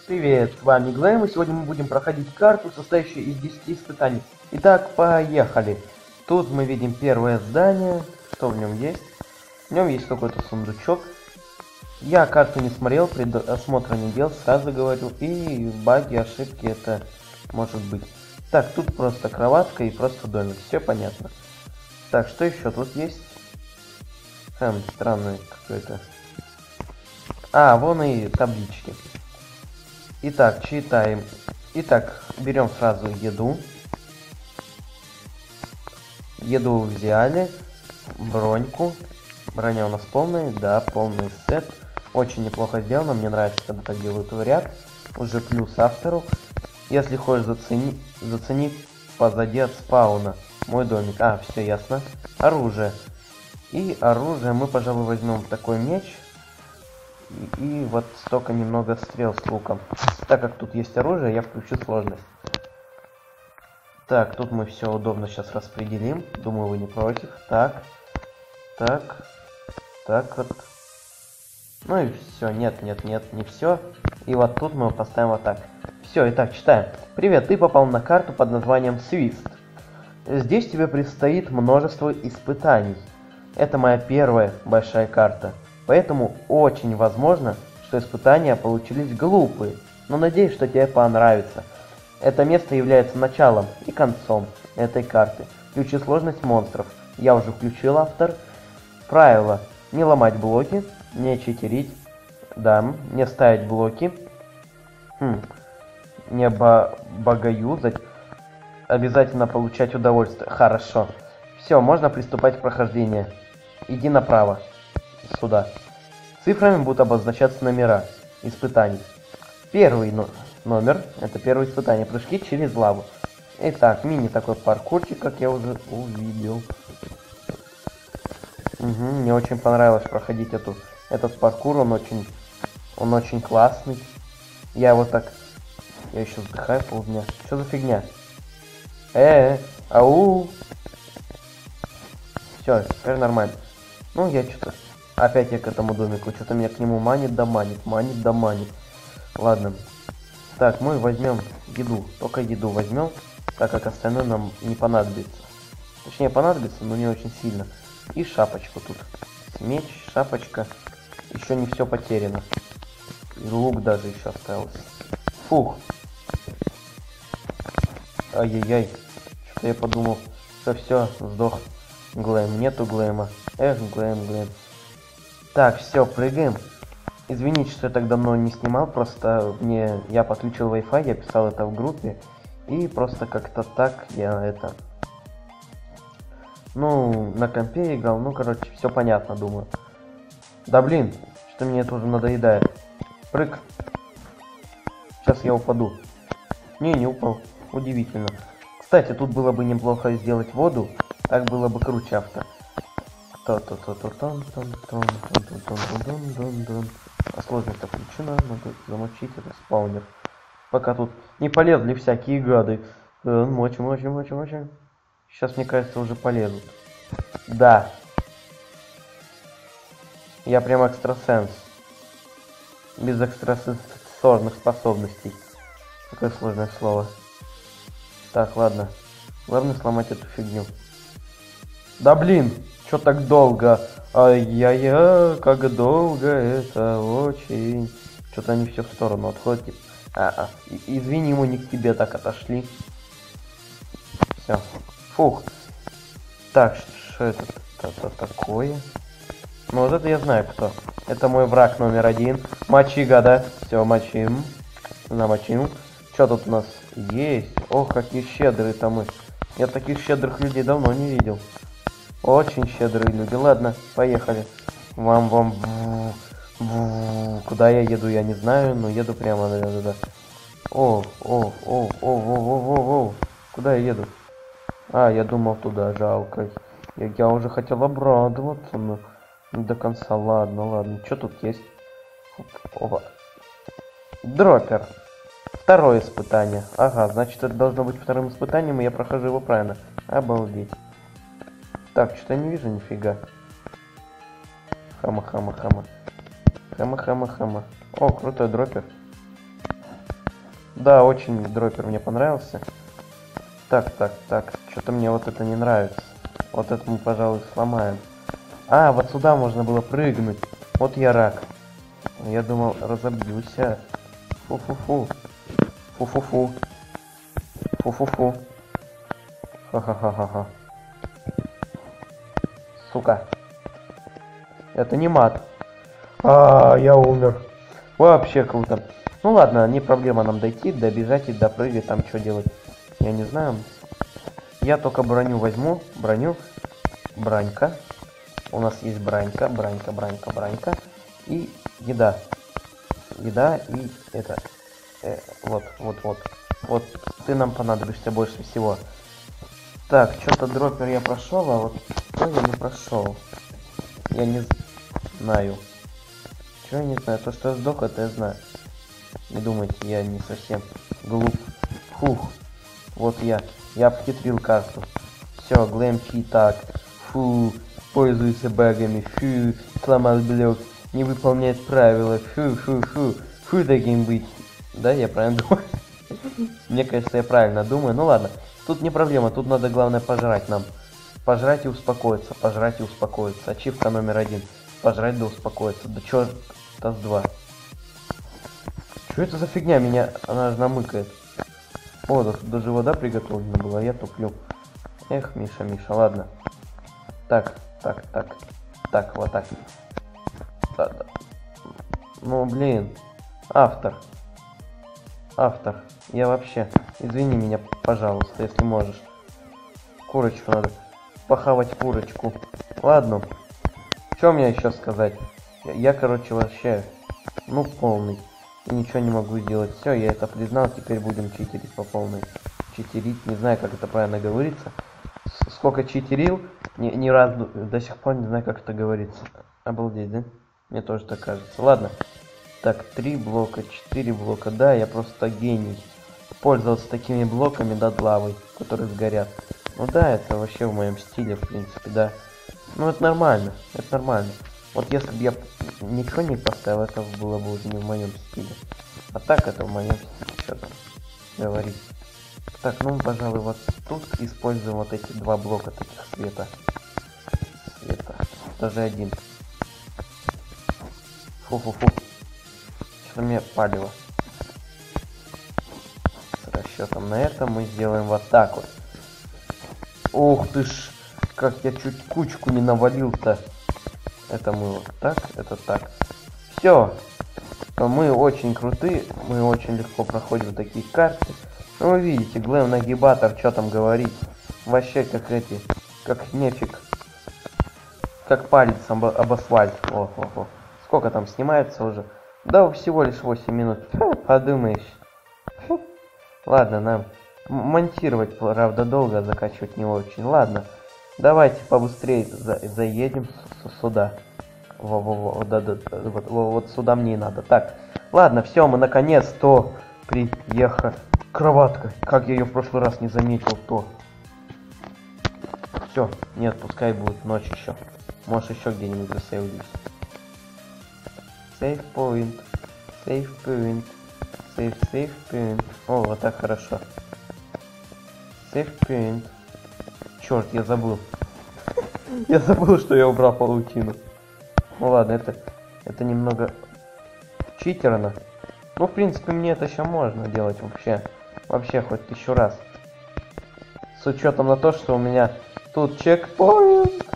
Привет, с вами Глэм, и сегодня мы будем проходить карту, состоящую из 10 испытаний. Итак, поехали. Тут мы видим первое здание. Что в нем есть? В нем есть какой-то сундучок. Я карту не смотрел, предосмотра не делал, сразу говорю. И баги, ошибки это может быть. Так, тут просто кроватка и просто домик, все понятно. Так, что еще тут есть? Странное какое-то. А, вон и таблички. Итак, читаем. Итак, берем сразу еду. Еду взяли. Броньку. Броня у нас полная. Да, полный сет. Очень неплохо сделано. Мне нравится, когда так делают в ряд. Уже плюс автору. Если хочешь, зацени позади от спауна. Мой домик. А, все ясно. Оружие. И оружие мы, пожалуй, возьмем такой меч. И вот столько немного стрел с луком. Так как тут есть оружие, я включу сложность. Так, тут мы все удобно сейчас распределим. Думаю, вы не против. Так. Так вот. Ну и все. Нет, не все. И вот тут мы поставим вот так. Все, итак, читаем. Привет, ты попал на карту под названием Свист. Здесь тебе предстоит множество испытаний. Это моя первая большая карта. Поэтому очень возможно, что испытания получились глупые, но надеюсь, что тебе понравится. Это место является началом и концом этой карты. Включи сложность монстров. Я уже включил автор. Правило: не ломать блоки, не читерить, да, не ставить блоки, не богоюзать, обязательно получать удовольствие. Хорошо. Все, можно приступать к прохождению. Иди направо. Сюда. Цифрами будут обозначаться номера испытаний. Первый номер — это первое испытание. Прыжки через лаву. Итак, мини такой паркурчик, как я уже увидел. Мне очень понравилось проходить этот паркур. Он очень классный. Я еще вздыхаю полдня. Что за фигня? Ау! Все, теперь нормально. Ну, опять я к этому домику. Что-то меня к нему манит да манит. Ладно. Так, мы возьмем еду. Только еду возьмем, так как остальное нам не понадобится. Точнее, понадобится, но не очень сильно. И шапочку тут. Меч, шапочка. Еще не все потеряно. И лук даже еще остался. Фух. Ай-яй-яй. Что-то я подумал, что все, сдох. Глэм, нету Глэма. Глэм. Так, все, прыгаем. Извините, что я так давно не снимал, просто я подключил Wi-Fi, я писал это в группе, и просто как-то так я на компе играл, короче, все понятно, думаю. Да блин, что мне это уже надоедает. Прыг. Сейчас я упаду. Не упал. Удивительно. Кстати, тут было бы неплохо сделать воду, так было бы круче авто. А сложность включена, надо замочить это спаунер. Пока тут не полезли всякие гады. Мочим. Сейчас, мне кажется, уже полезут. Да. Я прям экстрасенс. Без экстрасенсорных способностей. Какое сложное слово. Так, ладно. Главное сломать эту фигню. Да блин! Чё так долго? Ай-яй-яй, как долго это очень. Что-то они все в сторону отходят. Извини, мы не к тебе так отошли. Все. Фух. Так, что это такое? Ну вот это я знаю кто. Это мой враг номер один. Мочи, гада. Все, мочим. Намочим. Что тут у нас есть? Ох, какие щедрые-то мы. Я таких щедрых людей давно не видел. Очень щедрые люди. Ладно, поехали. Куда я еду, я не знаю, но еду прямо туда. Куда я еду? Я думал туда, жалко. Я уже хотел обрадоваться, но не до конца. Ладно. Что тут есть? Опа. Дроппер. Второе испытание. Ага, значит, это должно быть вторым испытанием, и я прохожу его правильно. Обалдеть. Так, что-то не вижу нифига. Хама. О, крутой дроппер. Да, очень дропер мне понравился. Так. Что-то мне вот это не нравится. Вот это мы, пожалуй, сломаем. А, вот сюда можно было прыгнуть. Вот я рак. Я думал, разобьюся. Фу-фу-фу. Фу-фу-фу. Фу-фу-фу. Ха-ха-ха-ха-ха. Сука. Это не мат. Я умер. Вообще круто. Ну ладно, не проблема нам дойти, добежать и допрыгать, там что делать. Я не знаю. Я только броню возьму. Броню. Бранька. У нас есть бранька. Бранька. И еда. Еда и это. Вот. Вот ты нам понадобишься больше всего. Так, что-то дропер я прошел, а вот что я не прошел. Я не знаю. Чего я не знаю? То, что я сдох, это я знаю. Не думайте, я не совсем глуп. Фух. Вот я обхитрил карту. Все, глэмчи так. Фу. Пользуется багами. Фу. Сломал блок. Не выполняет правила. Фу. Фу таким быть. Да, я правильно думаю? Мне кажется, я правильно думаю. Ну ладно. Тут не проблема. Тут надо, главное, пожрать нам. Пожрать и успокоиться. Ачивка номер 1. Пожрать да успокоиться. Да чё? ТАС-2. Что это за фигня? Меня она же намыкает. О, тут даже вода приготовлена была, я туплю. Эх, Миша, ладно. Так, вот так. Да. Ну, блин. Автор. Я вообще... Извини меня, пожалуйста, если можешь. Курочку надо. Похавать курочку. Ладно. Что мне еще сказать? Я, короче, вообще... Ну, полный. И ничего не могу сделать. Все, я это признал, теперь будем читерить по полной. Читерить, не знаю, как это правильно говорится. Сколько читерил, ни разу до сих пор не знаю, как это говорится. Обалдеть, да? Мне тоже так кажется. Ладно. Так, 3 блока, 4 блока. Да, я просто гений. Пользоваться такими блоками над лавой, которые сгорят. Ну да, это вообще в моем стиле, в принципе, да. Ну это нормально, Вот если бы я ничего не поставил, это было бы уже не в моем стиле. А так это в моем стиле, что там говорить. Так, ну, пожалуй, вот тут используем вот эти 2 блока таких света. Даже один. Фу-фу-фу. Что мне палило. С расчетом на это мы сделаем вот так вот. Ух ты ж, как я чуть кучку не навалил-то. Это мы вот так, это так. Все. Мы очень крутые, мы очень легко проходим такие карты. Ну, вы видите, глэм нагибатор, что там говорить. Вообще как эти, как нефиг. Как палец об асфальт. О. Сколько там снимается уже? Да, всего лишь 8 минут. Подумаешь. Ладно, нам монтировать, правда, долго, закачивать не очень. Ладно, давайте побыстрее заедем сюда. Вот сюда мне и надо. Так, ладно, все, мы наконец-то приехали. Кроватка, как я ее в прошлый раз не заметил, то. Все, нет, пускай будет ночь еще. Может еще где-нибудь засейвлюсь. Сейф point. О, вот так хорошо. Сейф point. Черт, я забыл. Я забыл, что я убрал паутину. Ну ладно, это немного читерно. Ну, в принципе, мне это еще можно делать вообще. Вообще, хоть 1000 раз. С учетом на то, что у меня тут чекпоинт.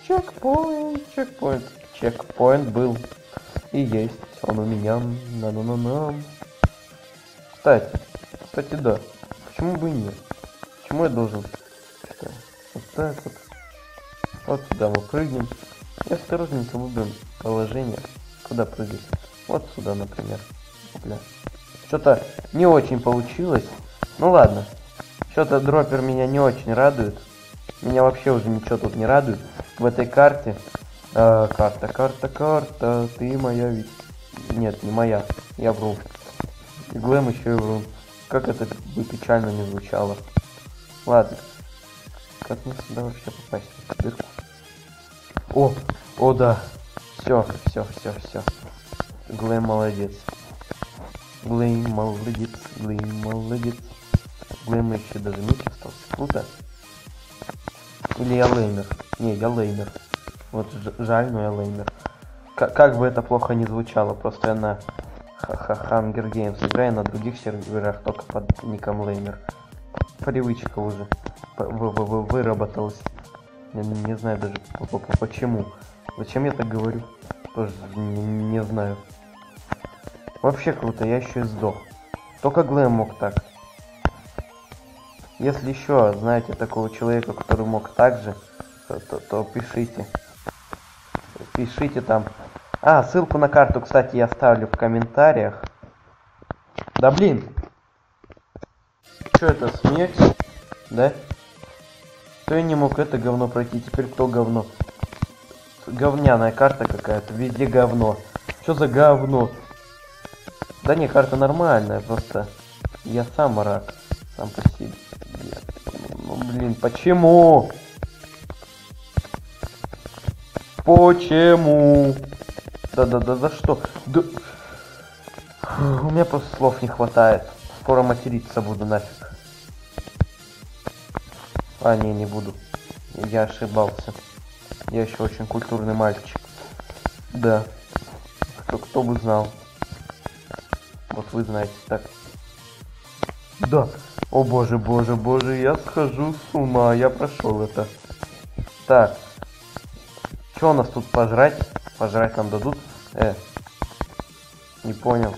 Чекпоинт был. И есть. Он у меня. Кстати, да. Почему бы и нет? Почему я должен... Вот так вот. Вот сюда мы прыгнем. И осторожненько выберем положение. Куда прыгать? Вот сюда, например. Бля. Что-то не очень получилось. Ну ладно. Что-то дропер меня не очень радует. Меня вообще уже ничего тут не радует. В этой карте. Карта. Ты моя ведь. Нет, не моя. Я вру. И глэм еще и вру. Как это бы печально не звучало. Ладно. Как мне сюда вообще попасть? В эту дырку? О, да. Все. Глэм молодец. Глэм молодец, Глэм молодец. Глэм еще даже меч остался. Круто. Или я леймер? Не, я леймер. Вот жаль, но я леймер. Как бы это плохо не звучало, просто я на Hunger Games играю на других серверах только под ником леймер. Привычка уже выработалась. Я не знаю даже почему. Зачем я так говорю? Тоже не знаю. Вообще круто, я еще и сдох. Только Глэм мог так. Если еще знаете такого человека, который мог так же, то пишите. Пишите там. А, ссылку на карту, кстати, я оставлю в комментариях. Да блин! Что это, смеетесь? Да? Кто я не мог это говно пройти, теперь кто говно? Говняная карта какая-то, везде говно. Что за говно? Да не, карта нормальная, просто я сам рак. Сам по себе. Ну блин, почему? Почему? Да, за что? Да... У меня просто слов не хватает. Скоро материться буду нафиг. А, не буду. Я ошибался. Я еще очень культурный мальчик. Да. Кто бы знал. Вот вы знаете, так. Да. О боже, я схожу с ума. Я прошел это. Так. Что у нас тут пожрать? Пожрать нам дадут? Не понял.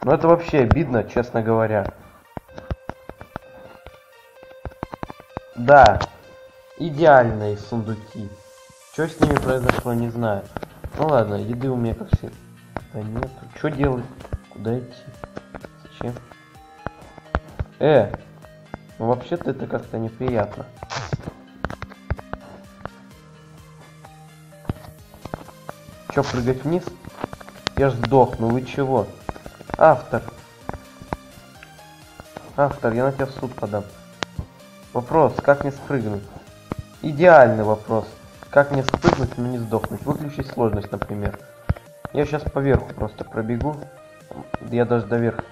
Ну это вообще обидно, честно говоря. Да. Идеальные сундуки. Что с ними произошло, не знаю. Ну ладно, еды у меня как все. Да нет. Что делать? Куда идти? Зачем? Ну вообще-то это как-то неприятно. Чё, прыгать вниз? Я ж сдохну, вы чего? Автор, я на тебя в суд подам. Вопрос, как мне спрыгнуть? Идеальный вопрос. Как мне спрыгнуть, но не сдохнуть? Выключить сложность, например. Я сейчас поверху просто пробегу. Я даже до верха.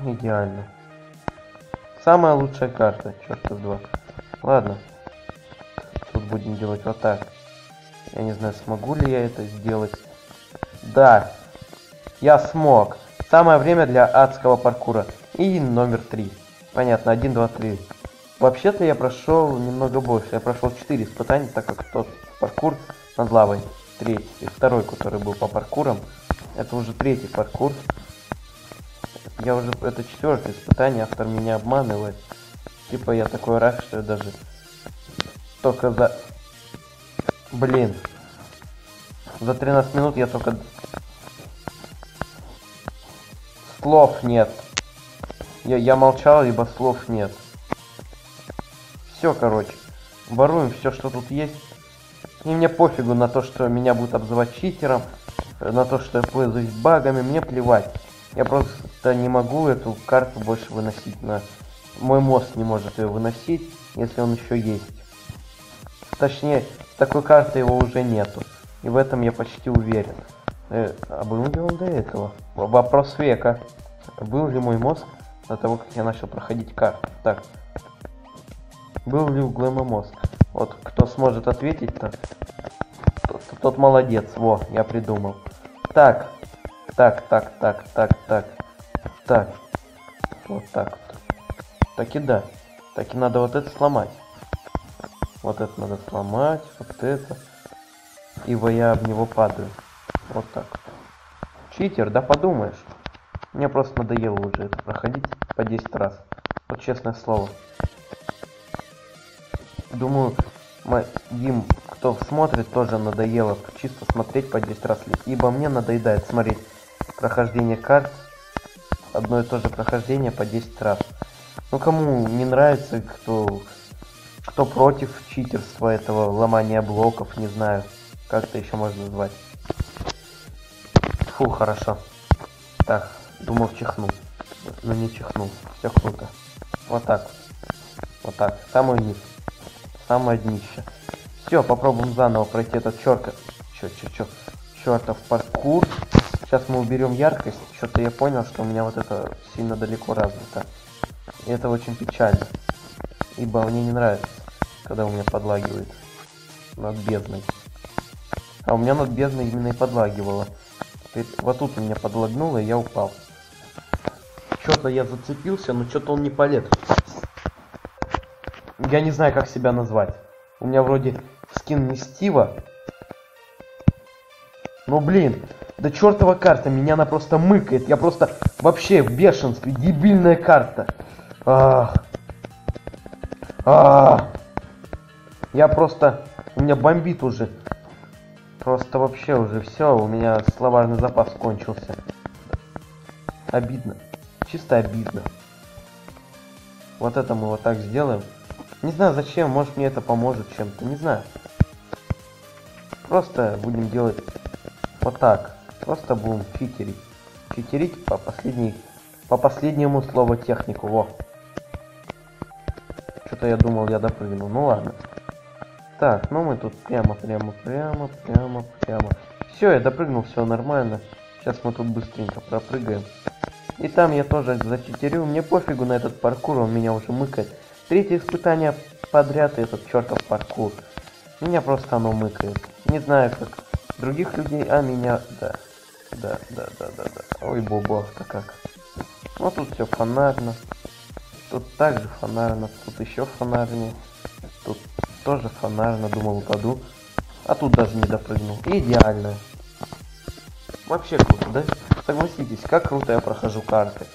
Идеально. Самая лучшая карта, черта с два. Ладно. Тут будем делать вот так. Я не знаю, смогу ли я это сделать. Да. Я смог. Самое время для адского паркура. И номер 3. Понятно, 1, 2, 3. Вообще-то я прошел немного больше. Я прошел 4 испытания, так как тот паркур над лавой, третий, и второй, который был по паркурам, это уже третий паркур. Я уже, это 4-е испытание, автор меня обманывает. Типа я такой рак, что я даже только за... Блин. За 13 минут я только... Слов нет. Я молчал, либо слов нет. Все, короче. Воруем все, что тут есть. И мне пофигу на то, что меня будут обзывать читером. На то, что я пользуюсь багами. Мне плевать. Я просто не могу эту карту больше выносить. Мой мозг не может ее выносить, если он еще есть. Точнее, с такой карты его уже нету. И в этом я почти уверен. А был ли он до этого? Вопрос века. Был ли мой мозг до того, как я начал проходить карту? Так. Был ли у Глэма мозг? Вот, кто сможет ответить, тот молодец. Во, я придумал. Так. Так. Вот так вот. Так и да. Так и надо вот это сломать. Вот это надо сломать. Вот это. Ибо я в него падаю. Вот так. Читер, да подумаешь. Мне просто надоело уже это проходить по 10 раз. Вот честное слово. Думаю, им, кто смотрит, тоже надоело чисто смотреть по 10 раз. Ибо мне надоедает смотреть прохождение карт. Одно и то же прохождение по 10 раз. Ну, кому не нравится, кто против читерства этого, ломания блоков, не знаю. Как это еще можно назвать. Фу, хорошо. Так, думал чихнул. Но не чихнул. Все круто. Вот так. Вот так. Самый низ. Самое днище. Все, попробуем заново пройти этот Чё? Чёртов паркур. Сейчас мы уберем яркость. Что-то я понял, что у меня вот это сильно далеко развито. И это очень печально. Ибо мне не нравится, когда у меня подлагивает над бездной. А у меня над бездной именно и подлагивало. Теперь вот тут у меня подлагнуло, и я упал. Что-то я зацепился, но что-то он не полез. Я не знаю, как себя назвать. У меня вроде скин не Стива. Но блин, да чертова карта, меня она просто мыкает. Я просто вообще в бешенстве. Дебильная карта. Я просто... У меня бомбит уже. Просто вообще уже все. У меня словарный запас кончился. Обидно. Чисто обидно. Вот это мы вот так сделаем. Не знаю зачем. Может мне это поможет чем-то. Не знаю. Просто будем делать вот так. Просто будем читерить. Читерить по последнему слову технику. Во. Что-то я думал, я допрыгнул. Ну ладно. Так, ну мы тут прямо. Все, я допрыгнул, все нормально. Сейчас мы тут быстренько пропрыгаем. И там я тоже зачитерю. Мне пофигу на этот паркур, он меня уже мыкает. Третье испытание подряд, и этот чертов паркур. Меня просто оно мыкает. Не знаю, как других людей, а меня... Да. Ой, бобовка как. Ну тут все фонарно. Тут также фонарно. Тут еще фонарнее. Тут тоже фонарно. Думал, упаду. А тут даже не допрыгнул. Идеально. Вообще круто, да? Согласитесь, как круто я прохожу карты.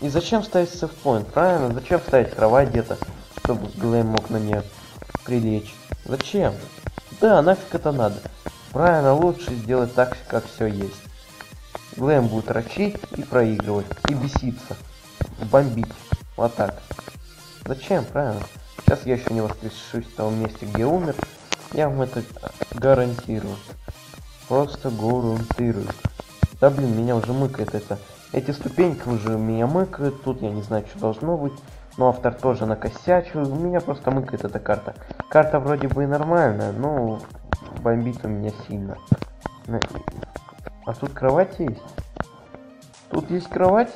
И зачем ставить сейфпоинт, правильно? Зачем ставить кровать где-то, чтобы Глэм мог на нее прилечь? Зачем? Да, нафиг это надо. Правильно, лучше сделать так, как все есть. Глэм будет рачить и проигрывать, и беситься, бомбить. Вот так. Зачем, правильно? Сейчас я еще не воскрешусь в том месте, где умер. Я вам это гарантирую. Просто гарантирую. Да блин, меня уже мыкает это. Эти ступеньки уже меня мыкают. Тут я не знаю, что должно быть. Но автор тоже накосячил. Меня просто мыкает эта карта. Карта вроде бы и нормальная, но бомбит у меня сильно. А тут кровать есть? Тут есть кровать?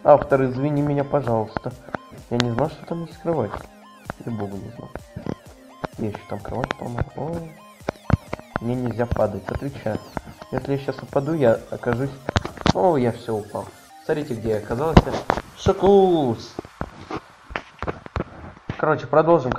Автор, извини меня, пожалуйста. Я не знал, что там есть кровать. И богу не знал. Я еще там кровать поломал. Ой. Мне нельзя падать, отвечаю. Если я сейчас упаду, я окажусь... О, я все упал. Смотрите, где я оказался. Шокус! Короче, продолжим.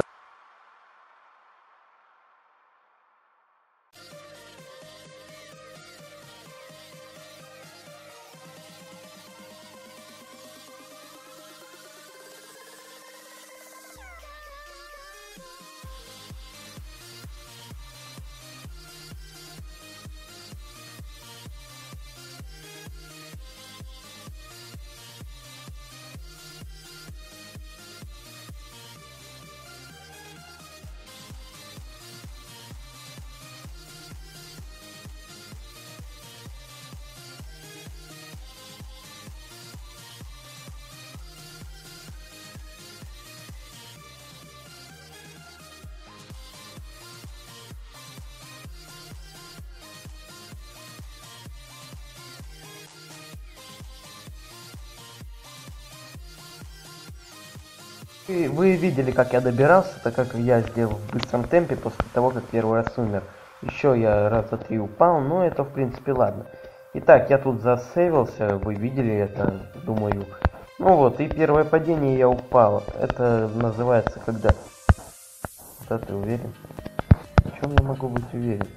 Вы видели, как я добирался, так как я сделал в быстром темпе после того, как первый раз умер. Еще я раза 3 упал, но это в принципе ладно. Итак, я тут засейвился, вы видели это, думаю. Ну вот, и первое падение я упал. Это называется, когда... Да, ты уверен? В чем я могу быть уверен?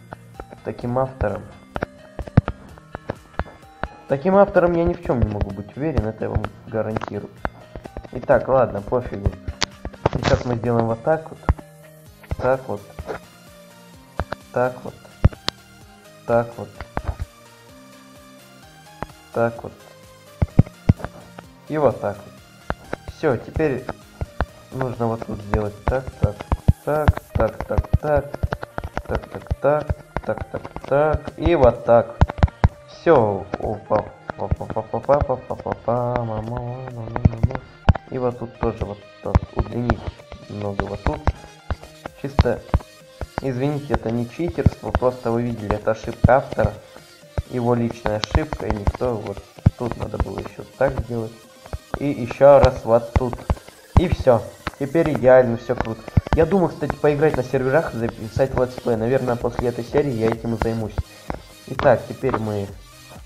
Таким автором я ни в чем не могу быть уверен, это я вам гарантирую. Итак, ладно, пофигу. Сейчас мы сделаем вот так вот. Так вот. Так вот. Так вот. Так вот. И вот так вот. Все, теперь нужно вот тут сделать так, так, так, так, так, так, так, так, так, так, так, так, и вот так. Все, опа, и вот тут тоже вот так удлинить немного вот тут. Чисто Извините, это не читерство, просто вы видели, это ошибка автора. Его личная ошибка, и никто вот тут надо было еще так сделать. И еще раз вот тут. И все. Теперь идеально, все круто. Я думаю, кстати, поиграть на серверах и записать летсплей. Наверное, после этой серии я этим и займусь. Итак, теперь мы...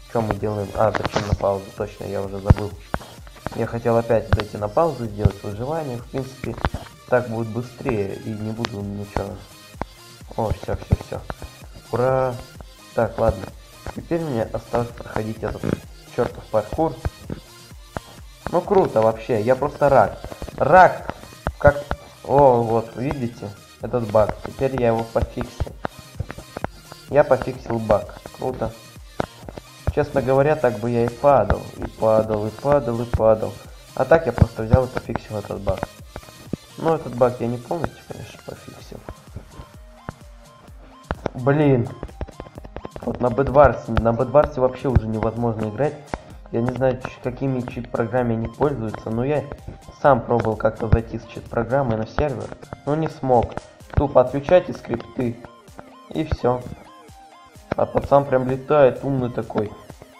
Что мы делаем? А, зачем на паузу? Точно, я уже забыл. Я хотел опять зайти на паузу, сделать выживание. В принципе, так будет быстрее. И не буду ничего... О, все. Ура! Так, ладно. Теперь мне осталось проходить этот чертов паркур. Ну круто вообще, я просто рак. Рак! Как... О, вот, видите? Этот баг. Теперь я его пофиксил. Я пофиксил баг. Круто. Честно говоря, так бы я и падал. И падал. А так я просто взял и пофиксил этот баг. Но этот баг я не полностью, конечно, пофиксил. Блин. Вот на Бэдварсе вообще уже невозможно играть. Я не знаю, какими чит-программами они пользуются, но я сам пробовал как-то зайти с чит-программой на сервер, но не смог. Тупо отключайте скрипты, и все. А пацан прям летает, умный такой.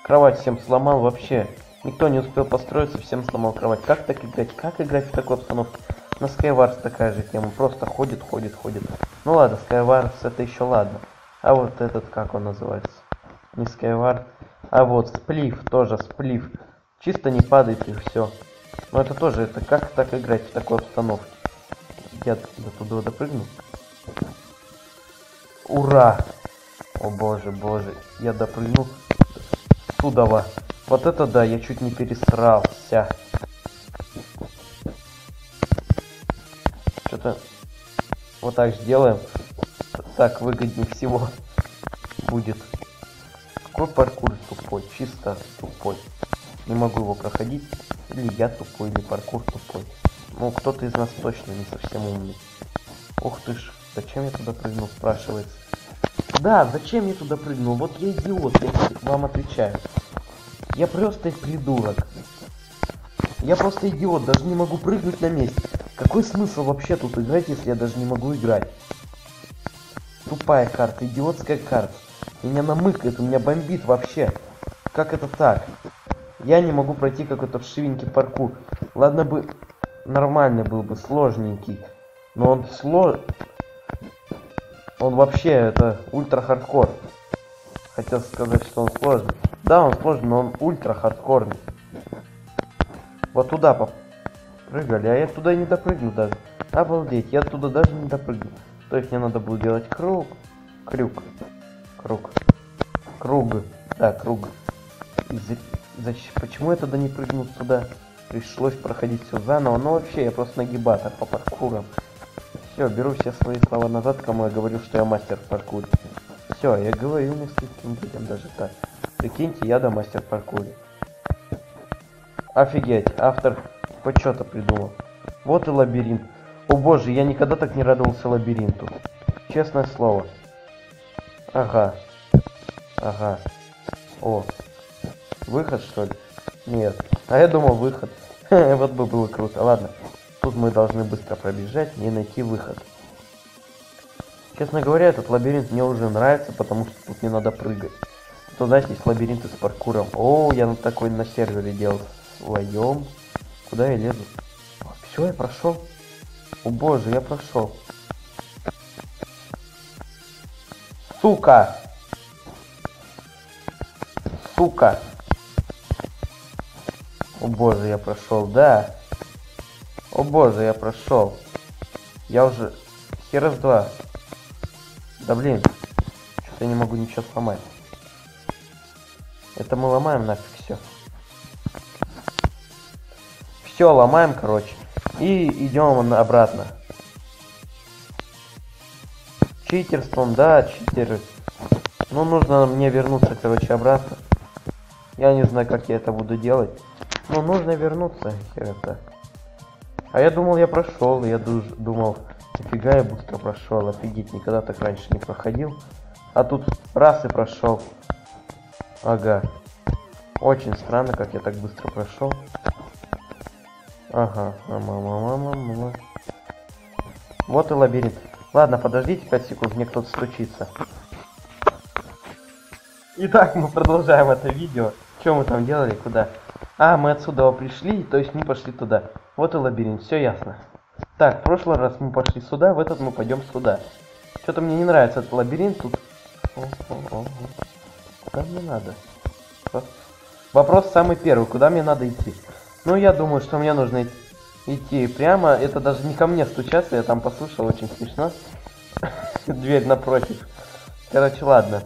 Кровать всем сломал вообще. Никто не успел построиться, всем сломал кровать. Как так играть? Как играть в такой обстановке? На Skywars такая же тема, просто ходит. Ну ладно, Skywars это еще ладно. А вот этот, как он называется? Не Skywars. А вот сплив, тоже сплив. Чисто не падает и все. Но это тоже, это как так играть в такой обстановке? Я до туда допрыгну. Ура! О боже, я допрыгнул. Тудова. Вот это да, я чуть не пересрался. Что-то вот так сделаем. Так выгоднее всего будет. Какой паркур тупой, чисто тупой. Не могу его проходить. Или я тупой, или паркур тупой. Ну, кто-то из нас точно не совсем умный. Ух ты ж, зачем я туда прыгнул, спрашивается. Да, зачем я туда прыгнул? Вот я идиот, я вам отвечаю. Я просто придурок. Я просто идиот, даже не могу прыгнуть на месте. Какой смысл вообще тут играть, если я даже не могу играть? Тупая карта, идиотская карта. Меня намыкает, у меня бомбит вообще. Как это так? Я не могу пройти какой-то вшивенький паркур. Ладно бы нормальный был бы, сложненький. Но он Он вообще это ультра хардкор. Хотел сказать, что он сложный. Да, он сложный, но он ультра хардкорный. Вот туда попрыгали, а я туда и не допрыгну даже. Обалдеть, я туда даже не допрыгну. То есть мне надо будет делать круг. Да, круг. Почему я тогда не прыгнул туда? Пришлось проходить все заново. Но вообще, я просто нагибатор по паркурам. Все, беру все свои слова назад, кому я говорю, что я мастер в паркуре. Все, я говорю нескольким людям даже так. Прикиньте, я мастер в паркуре. Офигеть, автор хоть что-то придумал. Вот и лабиринт. О боже, я никогда так не радовался лабиринту. Честное слово. Ага. О. Выход, что ли? Нет. А я думал, выход. Вот бы было круто. Ладно. Тут мы должны быстро пробежать и найти выход. Честно говоря, этот лабиринт мне уже нравится, потому что тут не надо прыгать. То, знаете, есть лабиринты с паркуром. О, я такой на сервере делал своем. Куда я лезу? Все, я прошел. О боже, я прошел. Сука! О боже, я прошел, да. О боже, я прошел. Я уже раз два. Да блин. Что-то я не могу ничего сломать. Это мы ломаем нафиг все. Все ломаем, короче. И идем обратно. Читерством, да, читеры. Ну, нужно мне вернуться, короче, обратно. Я не знаю, как я это буду делать. Но нужно вернуться, хер-то. А я думал, я прошел. Я думал, нифига я быстро прошел. Офигеть, никогда так раньше не проходил. А тут раз и прошел. Ага. Очень странно, как я так быстро прошел. Ага. Вот и лабиринт. Ладно, подождите 5 секунд, мне кто-то стучится. Итак, мы продолжаем это видео. Что мы там делали, куда? А, мы отсюда пришли, то есть мы пошли туда. Вот и лабиринт, все ясно. Так, в прошлый раз мы пошли сюда, в этот мы пойдем сюда. Что-то мне не нравится этот лабиринт тут. Куда мне надо? Вопрос самый первый, куда мне надо идти? Ну, я думаю, что мне нужно идти прямо. Это даже не ко мне стучаться, я там послушал, очень смешно. Дверь напротив. Короче, ладно.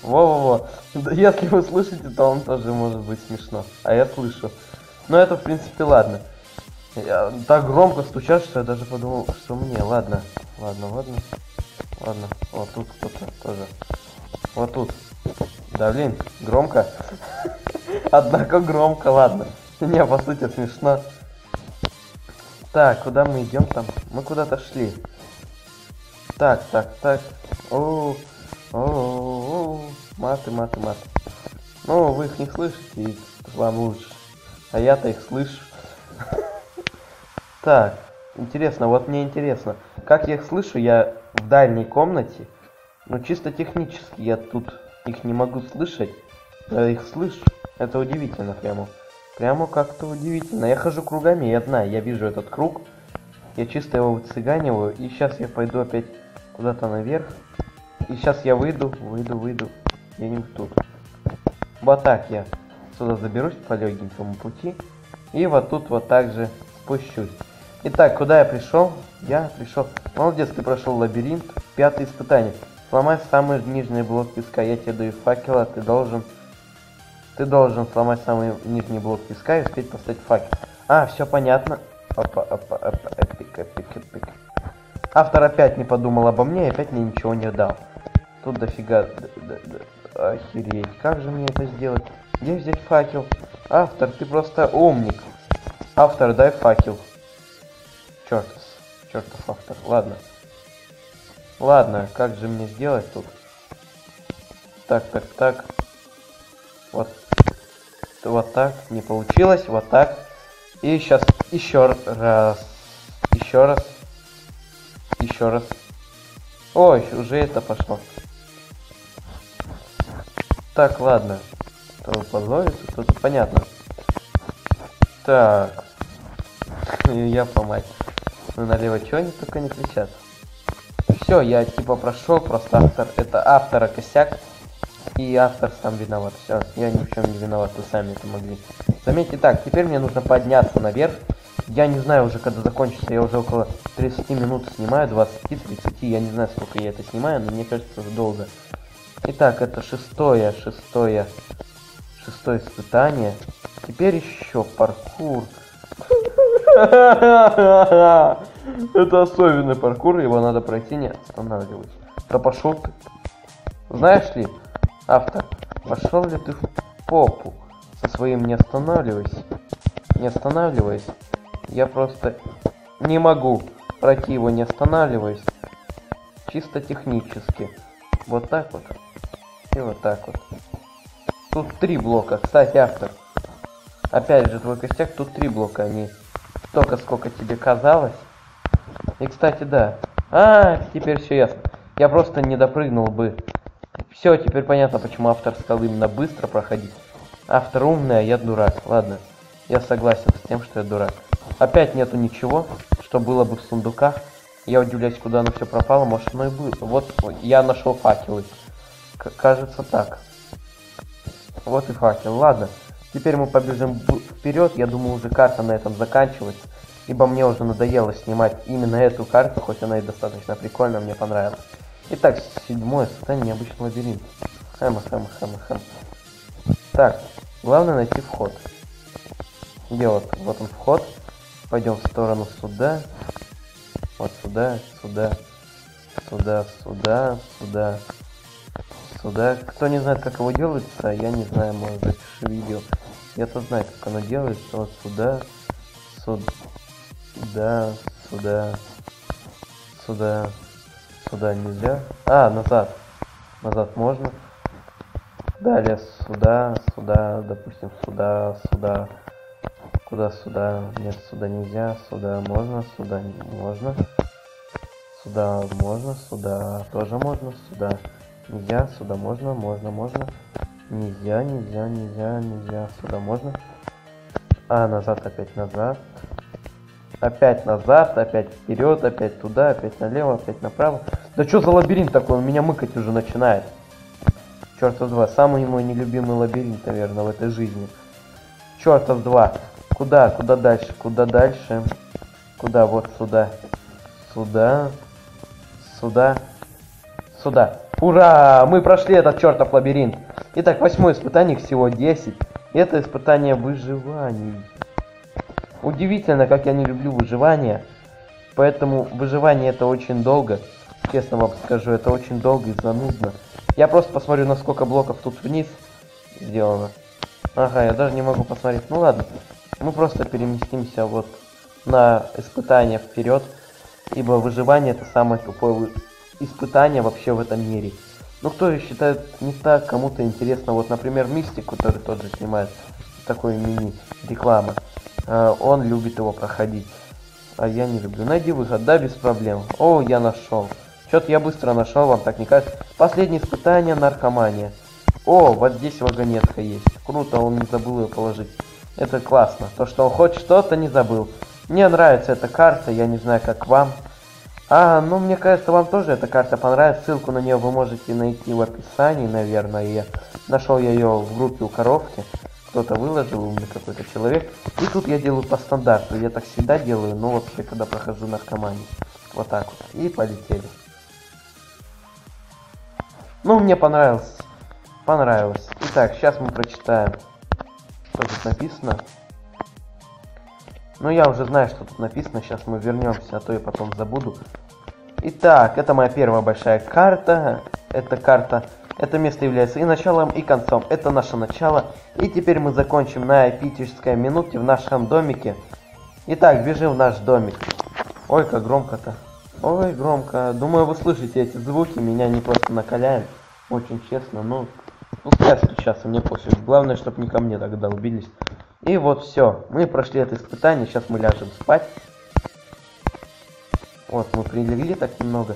Во-во-во. Если вы слышите, то он тоже может быть смешно. А я слышу. Но это, в принципе, ладно. Я так громко стучат, что я даже подумал, что мне. Ладно. Ладно. Вот тут кто-то тоже. Вот тут. Да, блин, громко. Однако громко, ладно. Не, по сути, смешно. Так, куда мы идем там? Мы куда-то шли. Так. О, маты. Ну, вы их не слышите, и вам лучше. А я-то их слышу. Так, интересно, вот мне интересно. Как я их слышу? Я в дальней комнате. Но чисто технически я тут их не могу слышать. Я их слышу. Это удивительно прямо. Прямо как-то удивительно. Я хожу кругами, я знаю, я вижу этот круг. Я чисто его выцыганиваю. И сейчас я пойду опять куда-то наверх. И сейчас я выйду. Где-нибудь тут. Вот так я сюда заберусь по легенькому пути. И вот тут вот так же спущусь. Итак, куда я пришел? Я пришел. Молодец, ты прошел лабиринт. 5-е испытание. Сломай самый нижний блок песка. Я тебе даю факела. Ты должен сломать самый нижний блок песка и успеть поставить факел. А, все понятно. Эпик. Автор опять не подумал обо мне и опять мне ничего не дал. Тут дофига... Охереть. Как же мне это сделать? Где взять факел? Автор, ты просто умник. Автор, дай факел. Чертов автор. Ладно, как же мне сделать тут? Так. Вот так. Не получилось. Вот так. И сейчас еще раз. Ой, уже это пошло. Так, ладно. Кто подловится, кто-то понятно. Так. Я по мать. Ну налево чего они только не кричат. Все, я типа прошел, просто автор. Это автора косяк. И автор сам виноват. Все, я ни в чем не виноват, вы сами это могли. Заметьте так, теперь мне нужно подняться наверх. Я не знаю уже, когда закончится. Я уже около 30 минут снимаю, 20-30. Я не знаю, сколько я это снимаю, но мне кажется, уже долго. Итак, это шестое испытание. Теперь еще паркур. Это особенный паркур, его надо пройти, не останавливаясь. Да пошел ты. Знаешь ли, автор, пошел ли ты в попу со своим не останавливаясь. Я просто не могу пройти его не останавливаясь. Чисто технически. Вот так вот. И вот так вот. Тут 3 блока. Кстати, автор. Опять же, твой костяк, тут 3 блока, а не столько, сколько тебе казалось. И, кстати, да. Теперь все ясно. Я просто не допрыгнул бы. Все, теперь понятно, почему автор сказал именно быстро проходить. Автор умный, а я дурак. Ладно, я согласен с тем, что я дурак. Опять нету ничего, что было бы в сундуках. Я удивляюсь, куда оно все пропало. Может, оно и было. Вот я нашел факелы. Кажется так. Вот и факел. Ладно. Теперь мы побежим вперед. Я думаю, уже карта на этом заканчивается. Ибо мне уже надоело снимать именно эту карту, хоть она и достаточно прикольная, мне понравилась. Итак, 7-е испытание, необычный лабиринт. Хэм. Так, главное найти вход. Где вот он вход. Пойдем в сторону сюда. Вот сюда. Кто не знает, как его делается, я не знаю, может быть, видео. Я-то знаю, как оно делается. Вот сюда. Сюда нельзя. Назад можно. Далее сюда, допустим, сюда. Куда сюда? Нет, сюда нельзя. Сюда можно, сюда не можно. Сюда можно, сюда тоже можно, сюда нельзя, сюда можно, можно. Нельзя, нельзя, сюда можно. А, назад, опять назад. Опять назад, опять вперед, опять туда, опять налево, опять направо. Да что за лабиринт такой? Он меня мыкать уже начинает. Чертов два. Самый мой нелюбимый лабиринт, наверное, в этой жизни. Чертов два. Куда? Куда дальше? Куда дальше? Куда? Вот сюда. Сюда. Сюда. Сюда. Ура! Мы прошли этот чертов лабиринт. Итак, 8-е испытание, всего 10. Это испытание выживания. Удивительно, как я не люблю выживание. Поэтому выживание это очень долго. Честно вам скажу, это очень долго и занудно. Я просто посмотрю, на сколько блоков тут вниз сделано. Ага, я даже не могу посмотреть. Ну ладно. Мы просто переместимся вот на испытание вперед. Ибо выживание это самое тупое испытание вообще в этом мире. Ну кто же считает не так, кому-то интересно. Вот, например, Мистик, который тот же снимает такой мини-реклама. Он любит его проходить. А я не люблю. Найди выход, да, без проблем. О, я нашел. Что-то я быстро нашел, вам так не кажется? Последнее испытание, наркомания. О, вот здесь вагонетка есть. Круто, он не забыл ее положить. Это классно. То, что он хоть что-то не забыл. Мне нравится эта карта, я не знаю, как вам. Ну, мне кажется, вам тоже эта карта понравится. Ссылку на нее вы можете найти в описании, наверное. Нашел я ее в группе у коровки. Кто-то выложил, умный какой-то человек. И тут я делаю по стандарту. Я так всегда делаю, но вообще, когда прохожу наркоманию. Вот так вот. И полетели. Ну, мне понравилось. Понравилось. Итак, сейчас мы прочитаем, что тут написано. Ну, я уже знаю, что тут написано. Сейчас мы вернемся, а то я потом забуду. Итак, это моя первая большая карта. Эта карта, это место является и началом, и концом. Это наше начало. И теперь мы закончим на эпической минуте в нашем домике. Итак, бежим в наш домик. Ой, как громко-то. Ой, громко. Думаю, вы слышите эти звуки. Меня не просто накаляют. Очень честно. Ну, пускай стучатся, мне пофиг. Главное, чтобы не ко мне тогда убились. И вот все. Мы прошли это испытание. Сейчас мы ляжем спать. Вот, мы прилегли так немного.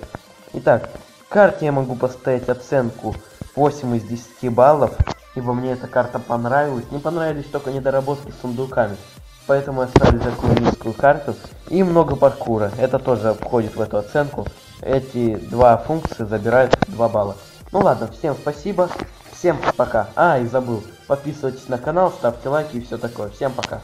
Итак, карте я могу поставить оценку 8 из 10 баллов. Ибо мне эта карта понравилась. Не понравились только недоработки с сундуками. Поэтому я ставлю такую низкую карту. И много паркура. Это тоже входит в эту оценку. Эти два функции забирают 2 балла. Ну ладно, всем спасибо. Всем пока. И забыл. Подписывайтесь на канал, ставьте лайки и все такое. Всем пока.